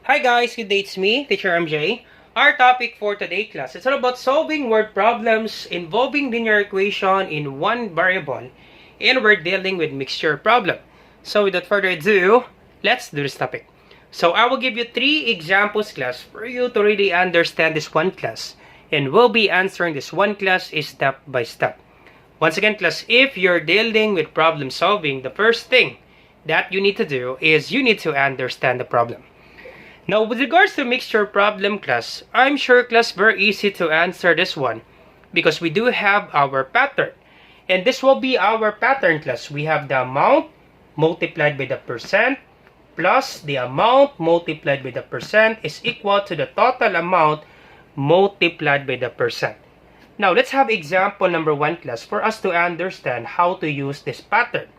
Hi guys, good day, it's me, Teacher MJ. Our topic for today class is all about solving word problems involving linear equation in one variable, and we're dealing with mixture problem. So without further ado, let's do this topic. So I will give you 3 examples class for you to really understand this one class, and we'll be answering this one class step by step. Once again class, if you're dealing with problem solving, the first thing that you need to do is you need to understand the problem. Now, with regards to mixture problem class, I'm sure class very easy to answer this one because we do have our pattern. And this will be our pattern class. We have the amount multiplied by the percent plus the amount multiplied by the percent is equal to the total amount multiplied by the percent. Now, let's have example number 1 class for us to understand how to use this pattern.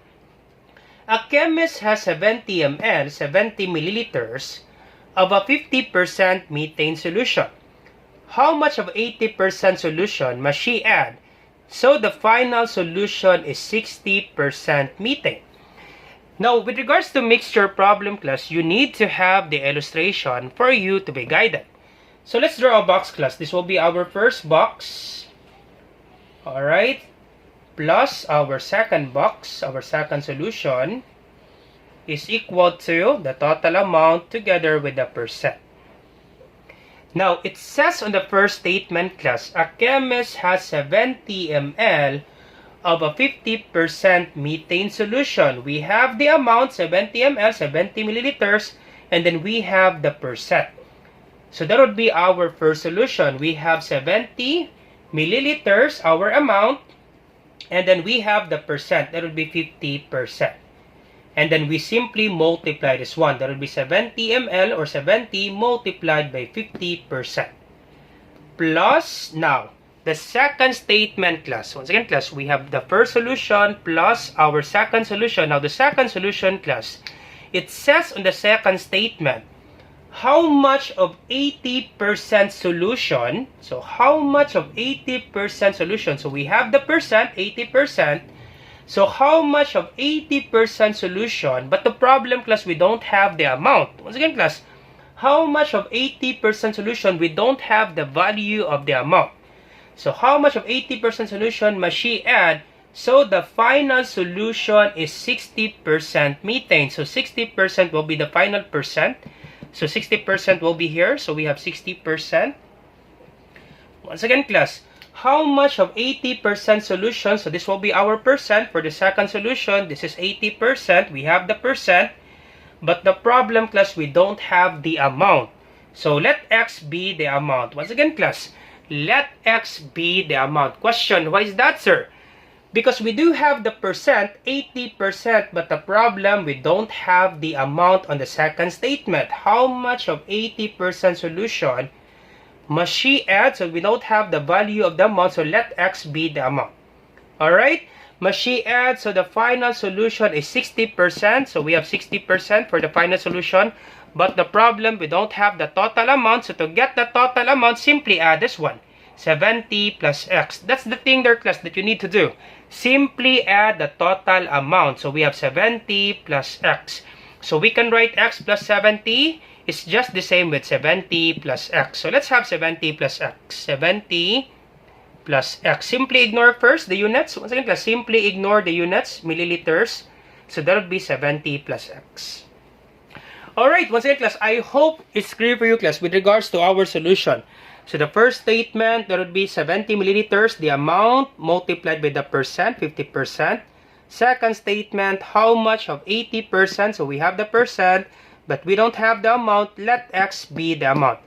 A chemist has 70 ml, 70 milliliters, of a 50% methane solution. How much of 80% solution must she add so the final solution is 60% methane? Now, with regards to mixture problem class, you need to have the illustration for you to be guided. So let's draw a box class. This will be our first box. Alright. Plus our second box, our second solution, is equal to the total amount together with the percent. Now, it says on the first statement class, a chemist has 70 ml of a 50% methane solution. We have the amount 70 ml, 70 milliliters, and then we have the percent. So that would be our first solution. We have 70 milliliters, our amount, and then we have the percent. That would be 50%. And then we simply multiply this one. That would be 70 ml or 70 multiplied by 50%. Plus, now, the second statement class. Once again, class, we have the first solution plus our second solution. Now, the second solution class, it says on the second statement, how much of 80% solution? So, how much of 80% solution? So, we have the percent, 80%. So, how much of 80% solution? But the problem, class, we don't have the amount. Once again, class, how much of 80% solution? We don't have the value of the amount. So, how much of 80% solution must she add? So, the final solution is 60% methane. So, 60% will be the final percent. So, 60% will be here. So, we have 60%. Once again, class, how much of 80% solution? So this will be our percent for the second solution. This is 80%. We have the percent. But the problem, class, we don't have the amount. So let X be the amount. Once again, class, let X be the amount. Question, why is that, sir? Because we do have the percent, 80%, but the problem, we don't have the amount on the second statement. How much of 80% solution must she add? So we don't have the value of the amount, so let X be the amount. Alright, must she add? So the final solution is 60%. So we have 60% for the final solution. But the problem, we don't have the total amount. So to get the total amount, simply add this one. 70 plus X. That's the thing there, class, that you need to do. Simply add the total amount. So we have 70 plus X. So we can write X plus 70. It's just the same with 70 plus X. So let's have 70 plus X. 70 plus X. Simply ignore first the units. Once again, class, simply ignore the units, milliliters. So that would be 70 plus X. Alright, once again, class, I hope it's clear for you, class, with regards to our solution. So the first statement, that would be 70 milliliters, the amount multiplied by the percent, 50%. Second statement, how much of 80%? So we have the percent, but we don't have the amount. Let X be the amount.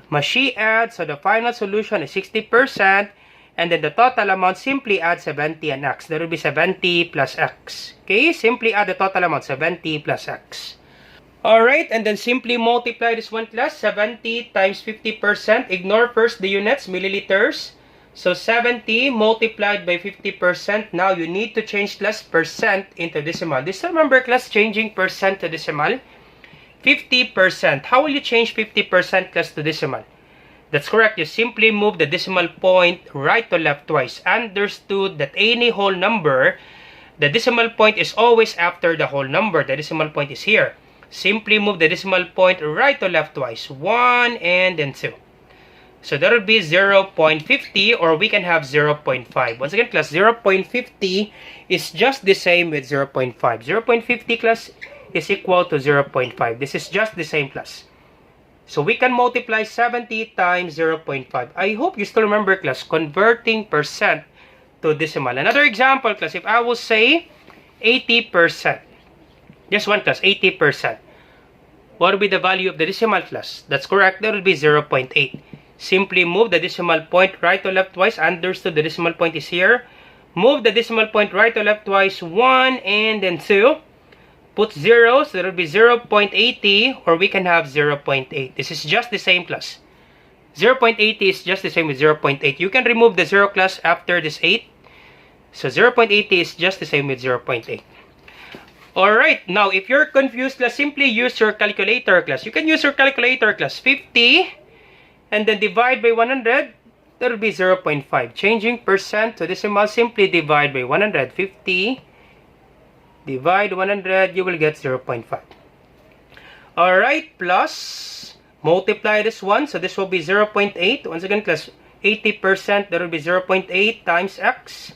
Must she add? So the final solution is 60%. And then the total amount, simply add 70 and X. That will be 70 plus X. Okay, simply add the total amount, 70 plus X. Alright, and then simply multiply this one, class. 70 times 50%. Ignore first the units, milliliters. So 70 multiplied by 50%. Now you need to change, class, percent into decimal. This remember, class, changing percent to decimal. 50%. How will you change 50%, class, to decimal? That's correct. You simply move the decimal point right to left twice. Understood that any whole number, the decimal point is always after the whole number. The decimal point is here. Simply move the decimal point right to left twice. 1 and then 2. So that would be 0.50, or we can have 0.5. Once again, class, 0.50 is just the same with 0.5. 0.50, class, is equal to 0.5. This is just the same, class. So we can multiply 70 times 0.5. I hope you still remember, class, converting percent to decimal. Another example, class, if I will say 80%. Just one, class, 80%. What would be the value of the decimal, class? That's correct. That would be 0.8. Simply move the decimal point right to left twice. Understood, the decimal point is here. Move the decimal point right to left twice. 1 and then 2. Put 0, so that will be 0.80, or we can have 0.8. This is just the same, class. 0.80 is just the same with 0.8. You can remove the 0, class, after this 8. So 0.80 is just the same with 0.8. Alright, now if you're confused, class, simply use your calculator, class. You can use your calculator, class. 50 and then divide by 100, that will be 0.5. Changing percent to decimal, simply divide by 100. 50 divide 100, you will get 0.5. Alright, plus, multiply this one, so this will be 0.8. Once again, class, 80%, that will be 0.8 times x.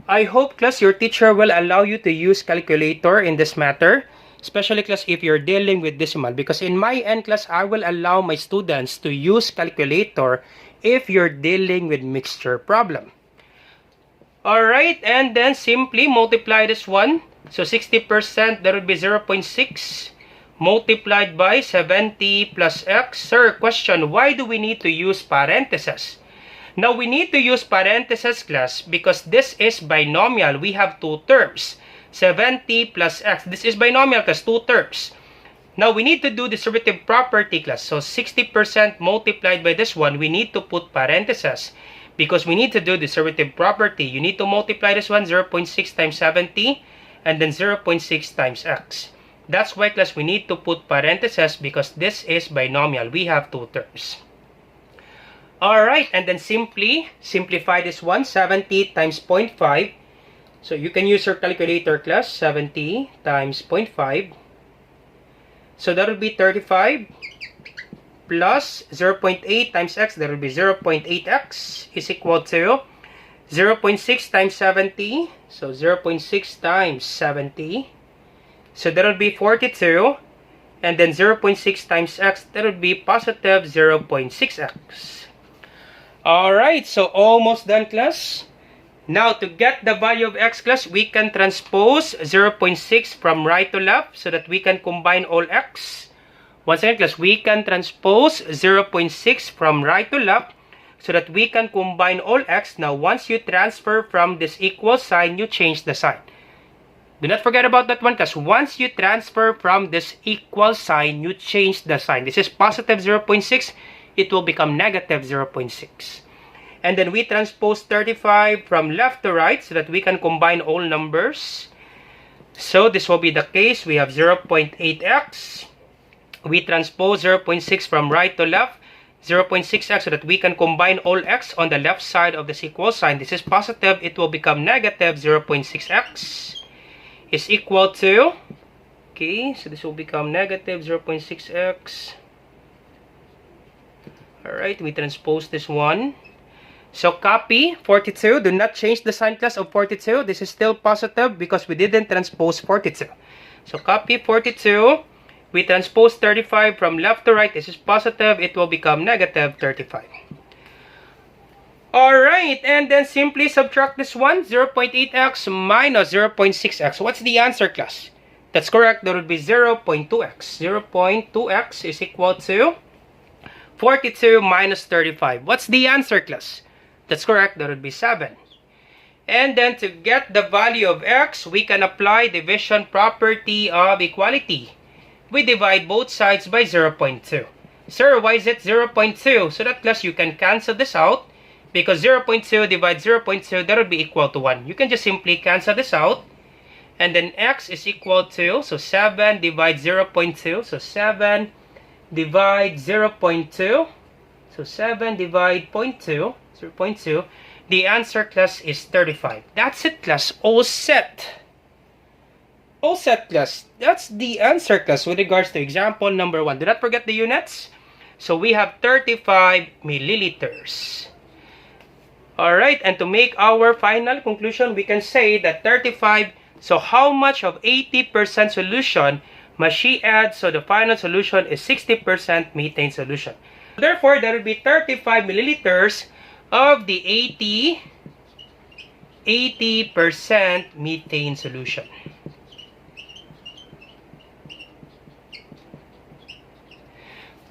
I hope, class, your teacher will allow you to use calculator in this matter. Especially, class, if you're dealing with decimal. Because in my end, class, I will allow my students to use calculator if you're dealing with mixture problem. Alright, and then simply multiply this one. So 60%, that would be 0.6 multiplied by 70 plus x. Sir, question, why do we need to use parentheses? Now, we need to use parentheses, class, because this is binomial. We have two terms. 70 plus x. This is binomial, class, two terms. Now, we need to do distributive property, class. So, 60% multiplied by this one, we need to put parentheses. Because we need to do distributive property. You need to multiply this one, 0.6 times 70, and then 0.6 times x. That's why, class, we need to put parentheses because this is binomial. We have two terms. Alright, and then simply simplify this one, 70 times 0.5. So you can use your calculator, class. 70 times 0.5. So that will be 35 plus 0.8 times x, that will be 0.8x is equal to 0.6 times 70. So 0.6 times 70. So that will be 42. And then 0.6 times x, that would be positive 0.6x. Alright, so almost done, class. Now, to get the value of x, class, we can transpose 0.6 from right to left so that we can combine all x. Once again, class, we can transpose 0.6 from right to left so that we can combine all x. Now, once you transfer from this equal sign, you change the sign. Do not forget about that one, class. Once you transfer from this equal sign, you change the sign. This is positive 0.6. It will become negative 0.6. And then we transpose 35 from left to right so that we can combine all numbers. So this will be the case. We have 0.8x. We transpose 0.6 from right to left, 0.6x, so that we can combine all x on the left side of this equal sign. This is positive. It will become negative 0.6x is equal to, okay, so this will become negative 0.6x. Alright, we transpose this one. So copy 42. Do not change the sign, class, of 42. This is still positive because we didn't transpose 42. So copy 42. We transpose 35 from left to right. This is positive. It will become negative 35. Alright, and then simply subtract this one. 0.8x minus 0.6x. What's the answer, class? That's correct. That would be 0.2x. 0.2x is equal to 42 minus 35. What's the answer, class? That's correct. That would be 7. And then to get the value of x, we can apply division property of equality. We divide both sides by 0.2. Sir, why is it 0.2? So that, class, you can cancel this out. Because 0.2 divided 0.2, that would be equal to 1. You can just simply cancel this out. And then x is equal to, so 7 divided 0.2. So 7 divide 0.2. So 7 divide 0.2. The answer, class, is 35. That's it, class. All set. All set, class. That's the answer, class, with regards to example number 1. Do not forget the units. So we have 35 milliliters. Alright, and to make our final conclusion, we can say that 35, so how much of 80% solution must she add? So the final solution is 60% methane solution. Therefore, there will be 35 milliliters of the 80% methane solution.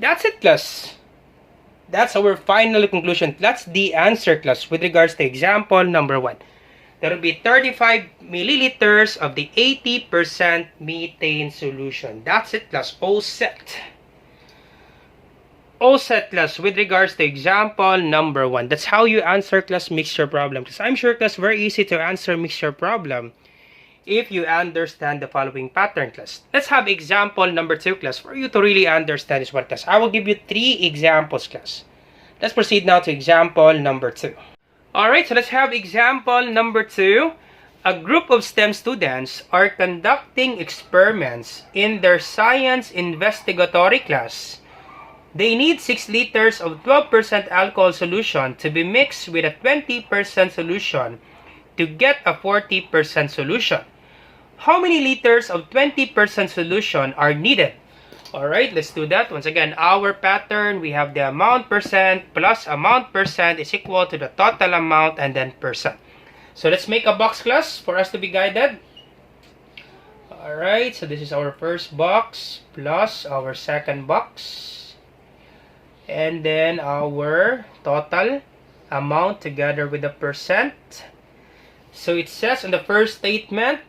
That's it, class. That's our final conclusion. That's the answer, class, with regards to example number 1. There will be 35 milliliters of the 80% methane solution. That's it, class. All set. All set, class, with regards to example number 1. That's how you answer, class, mixture problem. Because I'm sure, class, very easy to answer mixture problem if you understand the following pattern, class. Let's have example number 2, class, for you to really understand this one, class. I will give you 3 examples, class. Let's proceed now to example number 2. Alright, so let's have example number 2. A group of STEM students are conducting experiments in their science investigatory class. They need 6 liters of 12% alcohol solution to be mixed with a 20% solution to get a 40% solution. How many liters of 20% solution are needed? Alright, let's do that. Once again, our pattern, we have the amount percent plus amount percent is equal to the total amount and then percent. So let's make a box, class, for us to be guided. Alright, so this is our first box plus our second box. And then our total amount together with the percent. So it says in the first statement,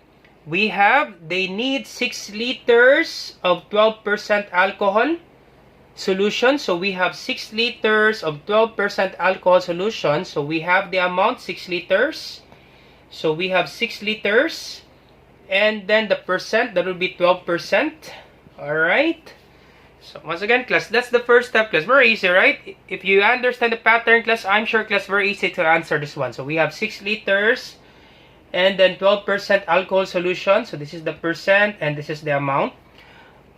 they need 6 liters of 12% alcohol solution. So we have 6 liters of 12% alcohol solution. So we have the amount 6 liters. So we have 6 liters. And then the percent, that will be 12%. Alright. So once again, class, that's the first step, class. Very easy, right? If you understand the pattern, class, I'm sure, class, very easy to answer this one. So we have 6 liters. And then 12% alcohol solution. So this is the percent and this is the amount.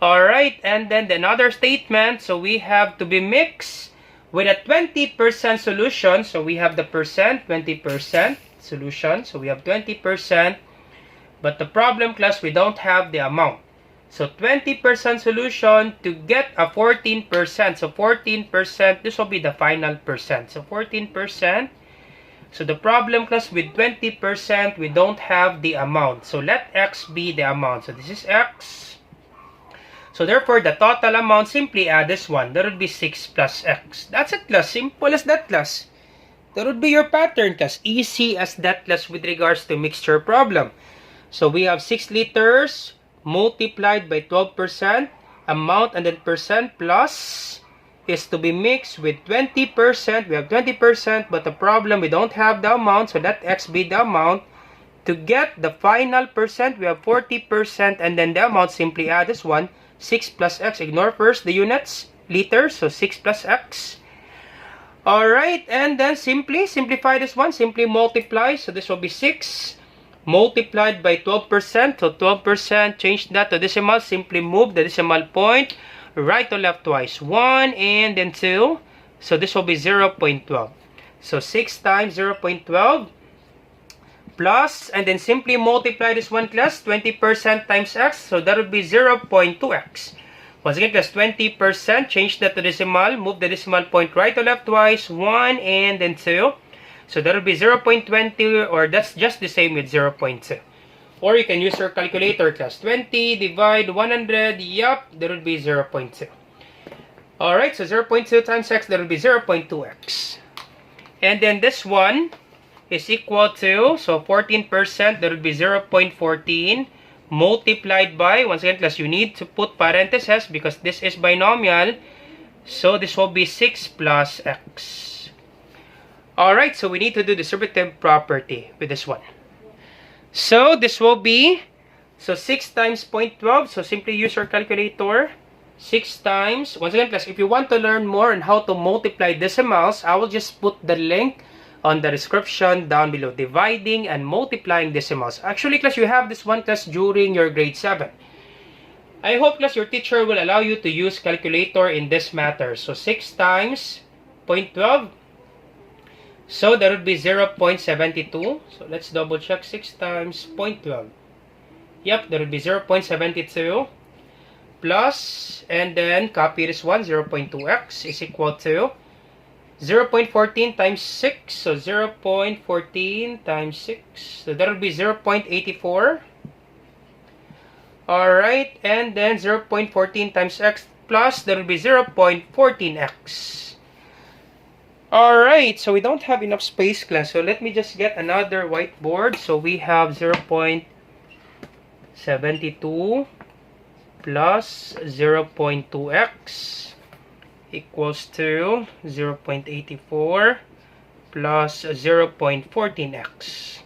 Alright, and then another statement. So we have to be mixed with a 20% solution. So we have the percent, 20% solution. So we have 20%. But the problem, class, we don't have the amount. So 20% solution to get a 14%. So 14%, this will be the final percent. So 14%. So the problem, class, with 20%, we don't have the amount. So let X be the amount. So this is X. So therefore, the total amount, simply add this one. That would be 6 plus X. That's it, class. Simple as that, class. That would be your pattern, class. Easy as that, class, with regards to mixture problem. So we have 6 liters multiplied by 12% amount and then percent plus is to be mixed with 20%. We have 20%, but the problem, we don't have the amount, so let X be the amount. To get the final percent, we have 40%, and then the amount, simply add this one, 6 plus X. Ignore first the units, liters, so 6 plus X. Alright, and then simply simplify this one, simply multiply, so this will be 6 multiplied by 12%, so 12%, change that to decimal, simply move the decimal point right to left twice, 1 and then 2, so this will be 0.12. So 6 times 0.12 plus, and then simply multiply this one, class, 20% times X, so that would be 0.2X. Once again, class, 20%, change that to decimal, move the decimal point right to left twice, 1 and then 2, so that would be 0.20, or that's just the same with 0.2. Or you can use your calculator, class. 20 divide 100, yup, that would be 0.2. Alright, so 0.2 times X, that would be 0.2X. And then this one is equal to, so 14%, that would be 0.14 multiplied by, once again, class, you need to put parentheses because this is binomial. So this will be 6 plus X. Alright, so we need to do distributive property with this one. So this will be, so 6 times 0.12, so simply use your calculator. 6 times, once again, class, if you want to learn more on how to multiply decimals, I will just put the link on the description down below, dividing and multiplying decimals. Actually, class, you have this one class during your grade 7. I hope, class, your teacher will allow you to use calculator in this matter. So 6 times 0.12. So that would be 0.72. So let's double check. 6 times 0.12. Yep, that would be 0.72. Plus, and then copy this one, 0.2x is equal to 0.14 times 6. So 0.14 times 6. So that would be 0.84. Alright, and then 0.14 times x plus, that will be 0.14x. Alright, so we don't have enough space, class. So let me just get another whiteboard. So we have 0.72 plus 0.2x equals to 0.84 plus 0.14x.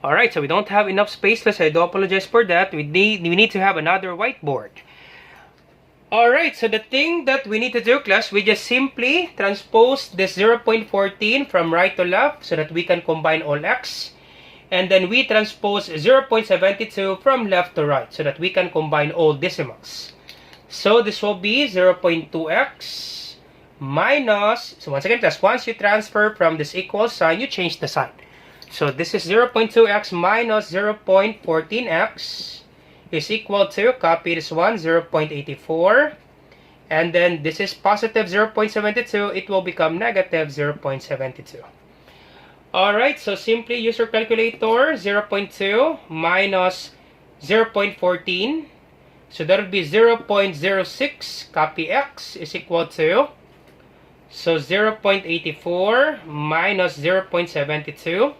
Alright, so we don't have enough space, class. I do apologize for that. We need to have another whiteboard. Alright, so the thing that we need to do, class, we just simply transpose this 0.14 from right to left so that we can combine all x. And then we transpose 0.72 from left to right so that we can combine all decimals. So this will be 0.2x minus, so once again, class, once you transfer from this equal sign, you change the sign. So this is 0.2x minus 0.14x is equal to, copy this one, 0.84. And then this is positive 0.72. It will become negative 0.72. Alright, so simply use your calculator. 0.2 minus 0.14. So that would be 0.06. Copy x is equal to, so 0.84 minus 0.72.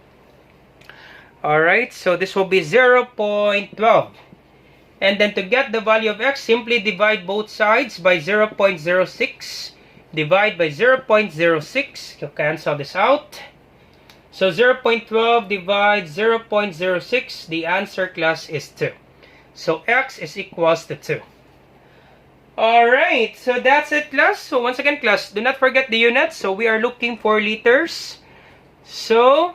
Alright, so this will be 0.12. And then to get the value of x, simply divide both sides by 0.06. Divide by 0.06. You cancel this out. So 0.12 divides 0.06. The answer, class, is 2. So x is equals to 2. Alright, so that's it, class. So once again, class, do not forget the units. So we are looking for liters. So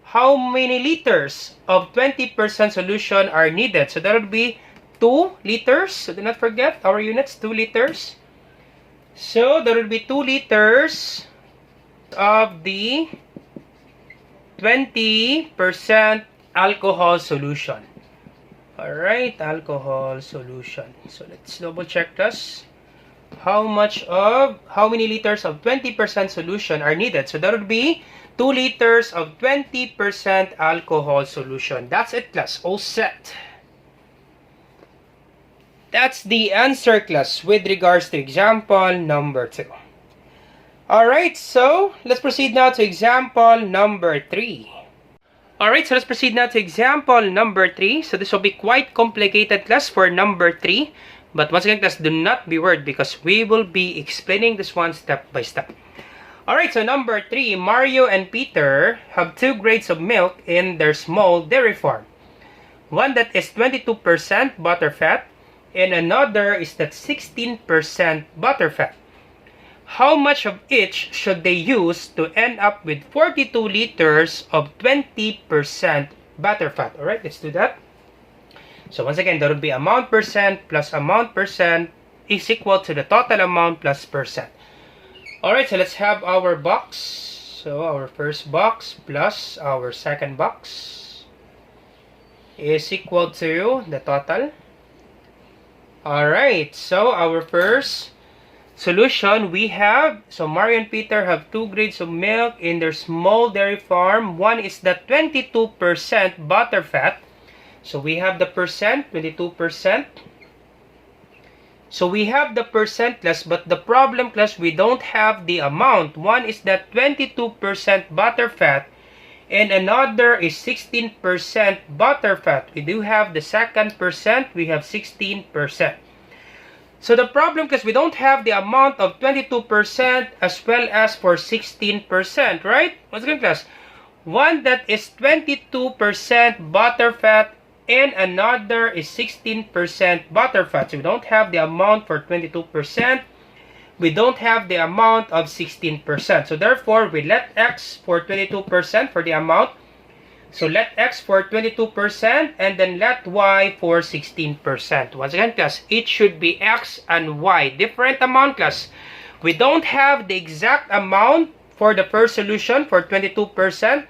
how many liters of 20% solution are needed? So that would be 2 liters. So do not forget our units, 2 liters. So that would be 2 liters of the 20% alcohol solution. Alright, alcohol solution. So let's double check this. How many liters of 20% solution are needed? So that would be 2 liters of 20% alcohol solution. That's it, class. All set. That's the answer, class, with regards to example number 2. Alright, so let's proceed now to example number 3. Alright, so let's proceed now to example number 3. So this will be quite complicated, class, for number 3. But once again, class, do not be worried because we will be explaining this one step by step. Alright, so number 3, Mario and Peter have 2 grades of milk in their small dairy farm. One that is 22% butterfat and another is that 16% butterfat. How much of each should they use to end up with 42 liters of 20% butterfat? Alright, let's do that. So once again, that would be amount percent plus amount percent is equal to the total amount plus percent. Alright, so let's have our box. So our first box plus our second box is equal to the total. Alright, so our first solution we have, so Mario and Peter have 2 grades of milk in their small dairy farm. One is the 22% butterfat. So we have the percent, 22%. So we have the percent, class, but the problem, class, we don't have the amount. One is that 22% butterfat and another is 16% butterfat. We do have the second percent, we have 16%. So the problem, class, we don't have the amount of 22% as well as for 16%, right? Once again, class, one that is 22% butterfat and another is 16% butterfat. So we don't have the amount for 22%. we don't have the amount of 16%. So therefore, we let x for 22% for the amount. So let x for 22% and then let y for 16%. Once again, class, it should be x and y. Different amount, class. We don't have the exact amount for the first solution for 22%.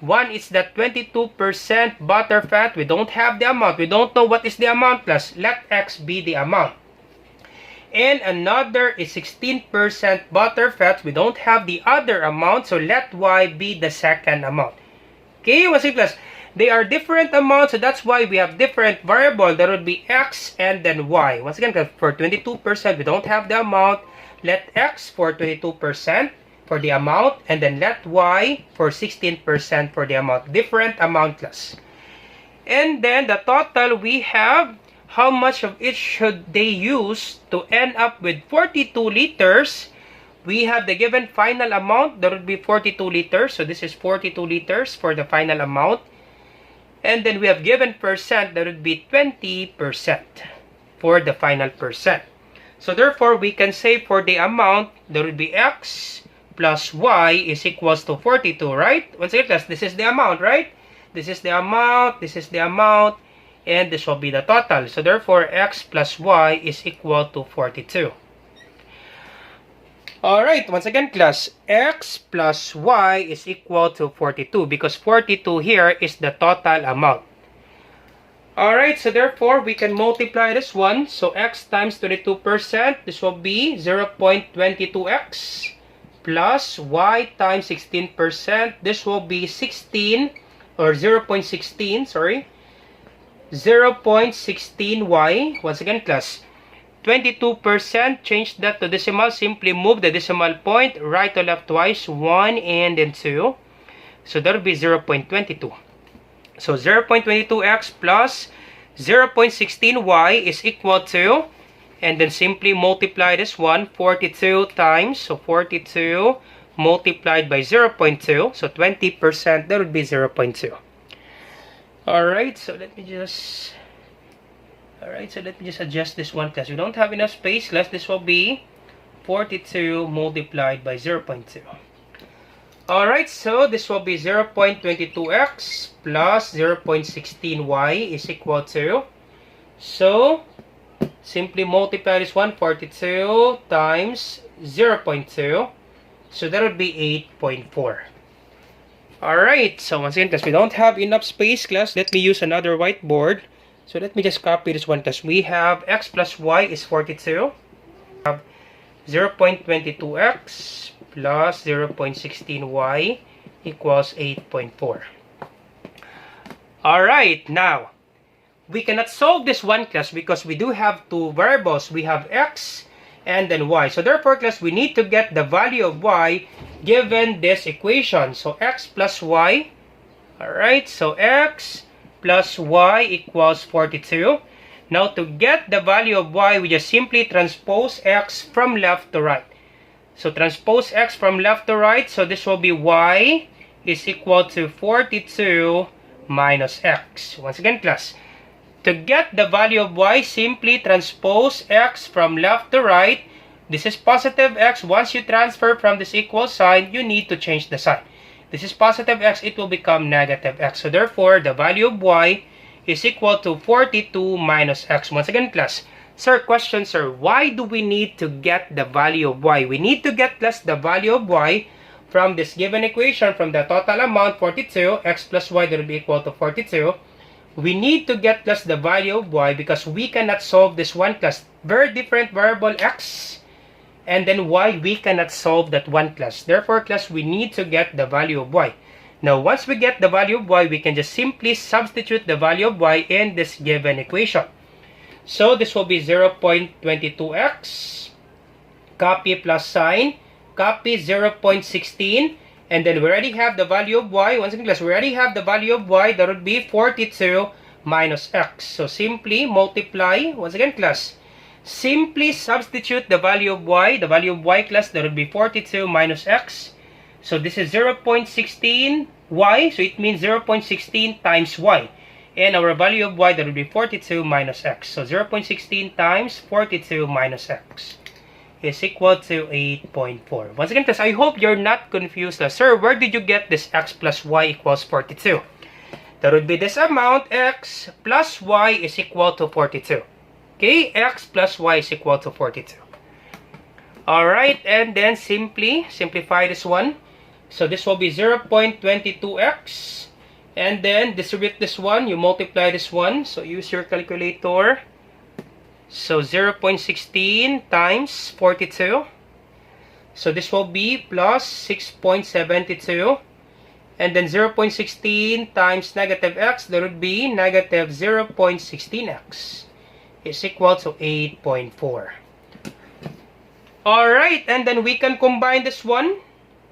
One is the 22% butterfat. We don't have the amount. We don't know what is the amount, class. Let x be the amount. And another is 16% butterfat. We don't have the other amount, so let y be the second amount. Okay, once again, class, they are different amounts, so that's why we have different variable. There would be x and then y. Once again, class, for 22%, we don't have the amount. Let x for 22% for the amount, and then let y for 16% for the amount. Different amount, class. And then the total, we have how much of it should they use to end up with 42 liters. We have the given final amount. There would be 42 liters. So this is 42 liters for the final amount. And then we have given percent. That would be 20% for the final percent. So therefore, we can say for the amount, there would be x plus y is equals to 42, right? Once again, class, this is the amount, right? This is the amount, this is the amount, and this will be the total. So therefore, x plus y is equal to 42. Alright, once again, class, x plus y is equal to 42 because 42 here is the total amount. Alright, so therefore, we can multiply this one. So x times 22%, this will be 0.22x plus y times 16%. This will be 16 or 0.16, sorry. 0.16y. Once again, class, 22%, change that to decimal. Simply move the decimal point right to left twice, 1 and then 2. So that will be 0.22. So 0.22x plus 0.16y is equal to, and then simply multiply this one, 42 times, so 42 multiplied by 0.2, so 20%, that would be 0.2. Alright, so let me just adjust this one, class. We don't have enough space, class. This will be 42 multiplied by 0.2. Alright, so this will be 0.22x plus 0.16y is equal to, so simply multiply this one, 42 times 0.2, so that would be 8.4. Alright, so once again, class, we don't have enough space, class. Let me use another whiteboard. So let me just copy this one, class. We have x plus y is 42. We have 0.22x plus 0.16y equals 8.4. Alright, now, we cannot solve this one, class, because we do have two variables. We have x and then y. So therefore, class, we need to get the value of y given this equation. So x plus y. Alright, so x plus y equals 42. Now, to get the value of y, we just simply transpose x from left to right. So transpose x from left to right. So this will be y is equal to 42 minus x. Once again, class, to get the value of y, simply transpose x from left to right. This is positive x. Once you transfer from this equal sign, you need to change the sign. This is positive x. It will become negative x. So therefore, the value of y is equal to 42 minus x. Once again, class, sir, question, sir, why do we need to get the value of y? We need to get, class, the value of y from this given equation, from the total amount 42, x plus y, that will be equal to 42. We need to get, class, the value of y because we cannot solve this one, class. Very different variable x and then y, we cannot solve that one, class. Therefore, class, we need to get the value of y. Now, once we get the value of y, we can just simply substitute the value of y in this given equation. So this will be 0.22x, copy plus sign, copy 0.16, and then we already have the value of y. Once again, class, we already have the value of y. That would be 42 minus x. So simply multiply. Once again, class, simply substitute the value of y. The value of y, class, that would be 42 minus x. So this is 0.16 y. So it means 0.16 times y. And our value of y, that would be 42 minus x. So 0.16 times 42 minus x. is equal to 8.4. Once again, class, I hope you're not confused. Sir, where did you get this x plus y equals 42? That would be this amount, x plus y is equal to 42. Okay, x plus y is equal to 42. Alright, and then simplify this one. So this will be 0.22x. And then distribute this one, you multiply this one. So use your calculator. So 0.16 times 42. So this will be plus 6.72. And then 0.16 times negative x, that would be negative 0.16x is equal to 8.4. Alright, and then we can combine this one.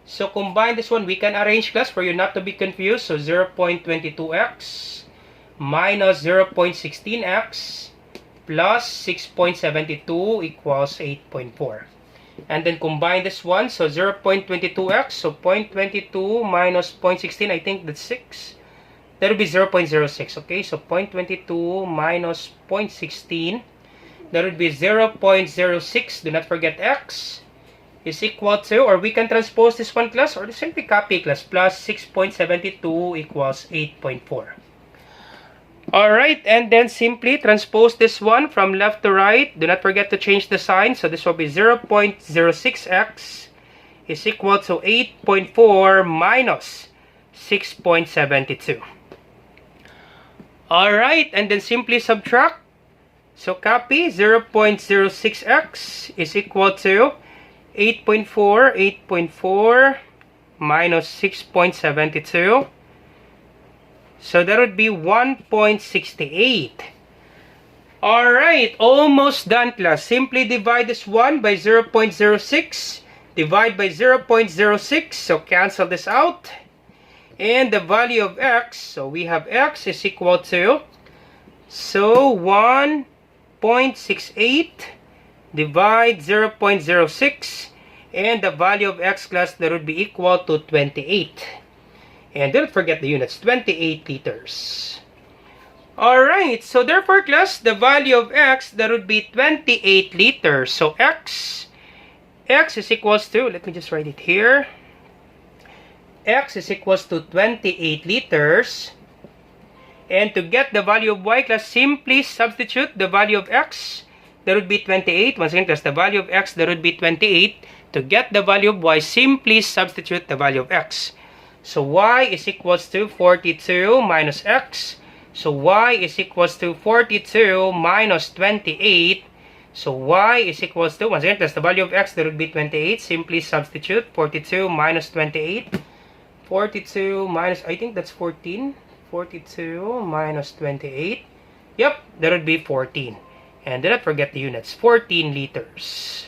So combine this one, we can arrange, class, for you not to be confused. So 0.22x minus 0.16x plus 6.72 equals 8.4. And then combine this one, so 0.22x, so 0.22 minus 0.16, I think that's 6. That would be 0.06, okay? So 0.22 minus 0.16, that would be 0.06, do not forget x, is equal to, or we can transpose this one, class, or simply copy, class, plus 6.72 equals 8.4. Alright, and then simply transpose this one from left to right. Do not forget to change the sign. So this will be 0.06x is equal to 8.4 minus 6.72. Alright, and then simply subtract. So copy 0.06x is equal to 8.4 minus 6.72. So that would be 1.68. Alright, almost done, class. Simply divide this one by 0.06. Divide by 0.06. So cancel this out. And the value of x, so we have x is equal to, so 1.68 divide 0.06. And the value of x, class, that would be equal to 28. And don't forget the units, 28 liters. Alright, so therefore, class, the value of x, that would be 28 liters. So x is equals to, let me just write it here. X is equals to 28 liters. And to get the value of y, class, simply substitute the value of x. That would be 28. Once again, class, the value of x, that would be 28. To get the value of y, simply substitute the value of x. So y is equals to 42 minus x. So y is equals to 42 minus 28. So y is equals to, once again, that's the value of x, that would be 28. Simply substitute 42 minus 28. 42 minus, I think that's 14. 42 minus 28. Yep, that would be 14. And do not forget the units, 14 liters.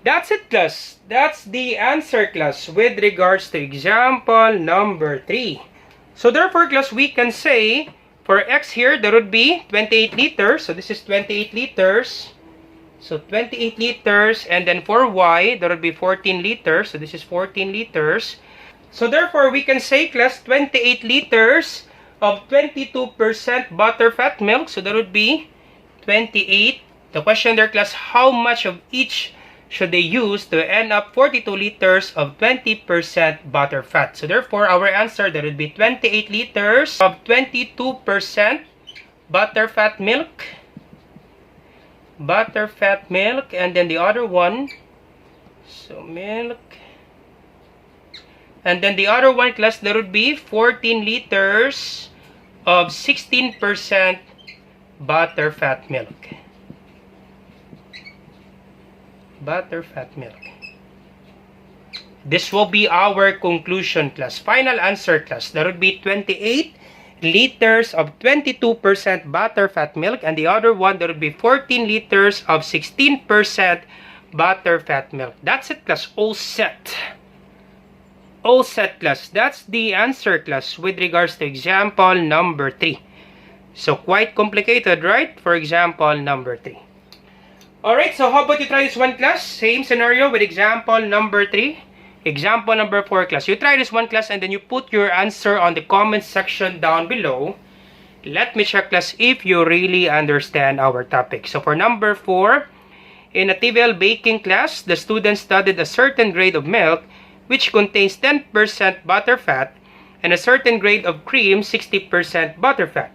That's it, class. That's the answer, class, with regards to example number 3. So therefore, class, we can say for x here, that would be 28 liters. So this is 28 liters. So 28 liters. And then for y, that would be 14 liters. So this is 14 liters. So therefore, we can say, class, 28 liters of 22% butterfat milk. So that would be 28. The question there, class, how much of each should they use to end up 42 liters of 20% butterfat? So therefore, our answer, that would be 28 liters of 22% butterfat milk. Butterfat milk. And then the other one, so milk. And then the other one, class, that would be 14 liters of 16% butterfat milk. Butterfat milk. This will be our conclusion, class. Final answer, class. That would be 28 liters of 22% butterfat milk. And the other one, that would be 14 liters of 16% butterfat milk. That's it, class. All set. All set, class. That's the answer, class, with regards to example number 3. So quite complicated, right? For example number 3. Alright, so how about you try this one, class? Same scenario with example number 3. Example number 4, class. You try this one, class, and then you put your answer on the comment section down below. Let me check, class, if you really understand our topic. So for number 4, In a TVL baking class, the students studied a certain grade of milk which contains 10% butterfat and a certain grade of cream 60% butterfat.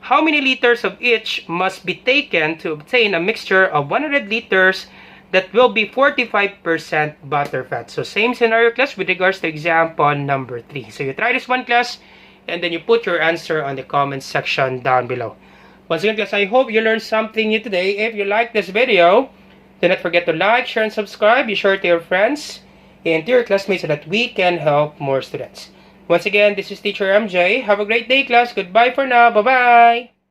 How many liters of each must be taken to obtain a mixture of 100 liters that will be 45% butterfat? So same scenario class with regards to example number 3. So you try this one class and then you put your answer on the comment section down below. Once again class, I hope you learned something new today. If you like this video, do not forget to like, share, and subscribe. Be sure to your friends and to your classmates so that we can help more students. Once again, this is Teacher MJ. Have a great day class. Goodbye for now. Bye-bye.